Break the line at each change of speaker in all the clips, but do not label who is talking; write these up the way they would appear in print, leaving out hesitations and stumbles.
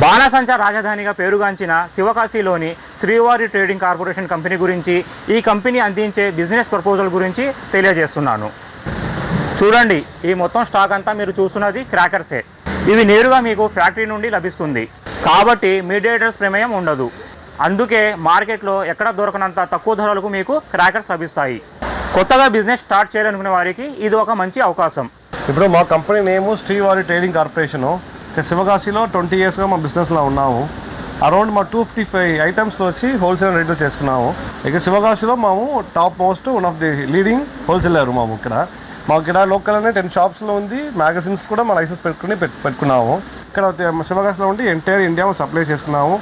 బాణసంచా రాజధానిగా పేరుగాంచిన శివకాశిలోని శ్రీవారి ట్రేడింగ్ కార్పొరేషన్ కంపెనీ గురించి, ఈ కంపెనీ అందించే బిజినెస్ ప్రపోజల్ గురించి తెలియజేస్తున్నాను. చూడండి, ఈ మొత్తం స్టాక్ అంతా మీరు చూస్తున్నది క్రాకర్సే. ఇవి నేరుగా మీకు ఫ్యాక్టరీ నుండి లభిస్తుంది కాబట్టి మీడియేటర్స్ ప్రమేయం ఉండదు. అందుకే మార్కెట్లో ఎక్కడ దొరకనంత తక్కువ ధరలకు మీకు క్రాకర్స్ లభిస్తాయి. కొత్తగా బిజినెస్ స్టార్ట్ చేయాలనుకునే వారికి ఇది ఒక మంచి అవకాశం.
ఇప్పుడు మా కంపెనీ నేము శ్రీవారి ట్రేడింగ్ కార్పొరేషను. శివకాశిలో 20 ఇయర్స్గా మా బిజినెస్లో ఉన్నాము. అరౌండ్ మా 255 ఐటమ్స్లో వచ్చి హోల్సేల్ రేట్లో చేసుకున్నాము. ఇక శివకాశిలో మేము top most one of the leading wholesaler. మాకు ఇక్కడ లోకల్లోనే 10 షాప్స్లో ఉంది. మ్యాగజైన్స్ కూడా మా లైసెన్స్ పెట్టుకున్నాము. ఇక్కడ శివకాశిలో ఉండి ఎంటైర్ ఇండియా సప్లై చేసుకున్నాము.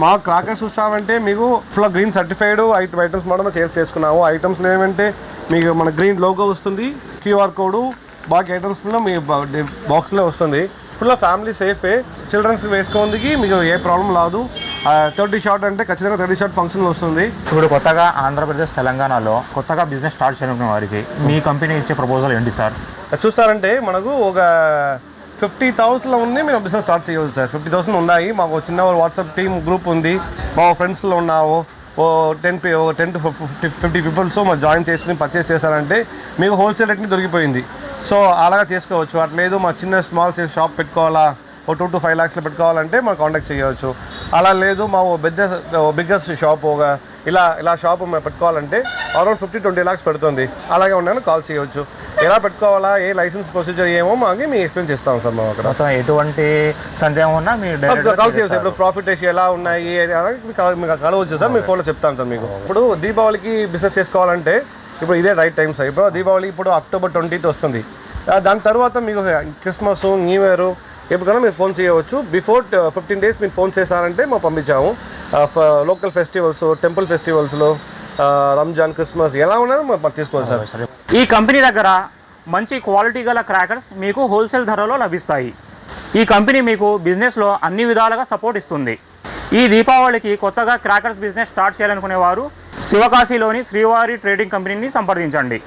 మా క్రాకర్స్ చూస్తామంటే మీకు ఫుల్ గ్రీన్ సర్టిఫైడ్ ఐటమ్స్ మనం సేల్స్ చేసుకున్నాము. ఐటమ్స్లో ఏమంటే మీకు మన గ్రీన్ లోగో వస్తుంది, QR కోడ్, బాకీ ఐటమ్స్లో మీ బాక్స్లో వస్తుంది. Full family సేఫే. చిల్డ్రన్స్ వేసుకోవడానికి మీకు ఏ ప్రాబ్లం రాదు. 30 షాట్ అంటే ఖచ్చితంగా 30 షాట్ ఫంక్షన్ వస్తుంది.
ఇప్పుడు కొత్తగా ఆంధ్రప్రదేశ్, తెలంగాణలో కొత్తగా బిజినెస్ స్టార్ట్ చేయాలనుకునే వారికి మీ కంపెనీ ఇచ్చే ప్రపోజల్ ఏంటి సార్?
చూస్తారంటే మనకు ఒక 50,000లో ఉంది. మేము బిజినెస్ స్టార్ట్ చేయవచ్చు సార్. 50,000 ఉన్నాయి. మాకు చిన్న వాట్సాప్ టీమ్ గ్రూప్ ఉంది. మా ఫ్రెండ్స్లో ఉన్నాము. 10 to 50 పీపుల్స్ మా జాయిన్ చేసుకుని పర్చేస్ చేశారంటే మీకు హోల్సేల్ రేట్ని దొరికిపోయింది. సో అలాగా చేసుకోవచ్చు. అట్లేదు మా చిన్న స్మాల్ సైజ్ షాప్ పెట్టుకోవాలా, 2 to 5 lakhsలో పెట్టుకోవాలంటే మాకు కాంటాక్ట్ చేయవచ్చు. అలా లేదు మా బిగ్గెస్ట్ షాప్ ఇలా షాప్ మేము పెట్టుకోవాలంటే అరౌండ్ 50-20 lakhs పెడుతుంది. అలాగే ఉన్నాను, కాల్ చేయవచ్చు. ఎలా పెట్టుకోవాలా, ఏ లైసెన్స్ ప్రొసీజర్ ఏమో మాకు మేము ఎక్స్ప్లెయిన్ చేస్తాం సార్. మేము అక్కడ
మొత్తం ఎటువంటి సందేహం ఉన్నా మీరు
కాల్ చేయవచ్చు. ఇప్పుడు ప్రాఫిట్ రేషియో ఎలా ఉన్నాయి మీకు కలవచ్చు సార్. మీ ఫోన్లో చెప్తాను సార్ మీకు. ఇప్పుడు దీపావళికి బిజినెస్ చేసుకోవాలంటే ఇప్పుడు ఇదే రైట్ టైం సార్. ఇప్పుడు దీపావళి ఇప్పుడు October 20th వస్తుంది. దాని తర్వాత మీకు క్రిస్మస్, న్యూ ఇయర్ ఎప్పుడైనా మీరు ఫోన్ చేయవచ్చు. బిఫోర్ 15 days మీరు ఫోన్ చేశారంటే మేము పంపించాము. లోకల్ ఫెస్టివల్స్, టెంపుల్ ఫెస్టివల్స్లో, రంజాన్, క్రిస్మస్ ఎలా ఉన్నారో మనం తీసుకోవచ్చు సార్.
ఈ కంపెనీ దగ్గర మంచి క్వాలిటీ గల క్రాకర్స్ మీకు హోల్సేల్ ధరలో లభిస్తాయి. ఈ కంపెనీ మీకు బిజినెస్లో అన్ని విధాలుగా సపోర్ట్ ఇస్తుంది. ఈ దీపావళికి కొత్తగా క్రాకర్స్ బిజినెస్ స్టార్ట్ చేయాలనుకునే వారు శివకాశిలోని శ్రీవారి ట్రేడింగ్ కంపెనీని సంప్రదించండి.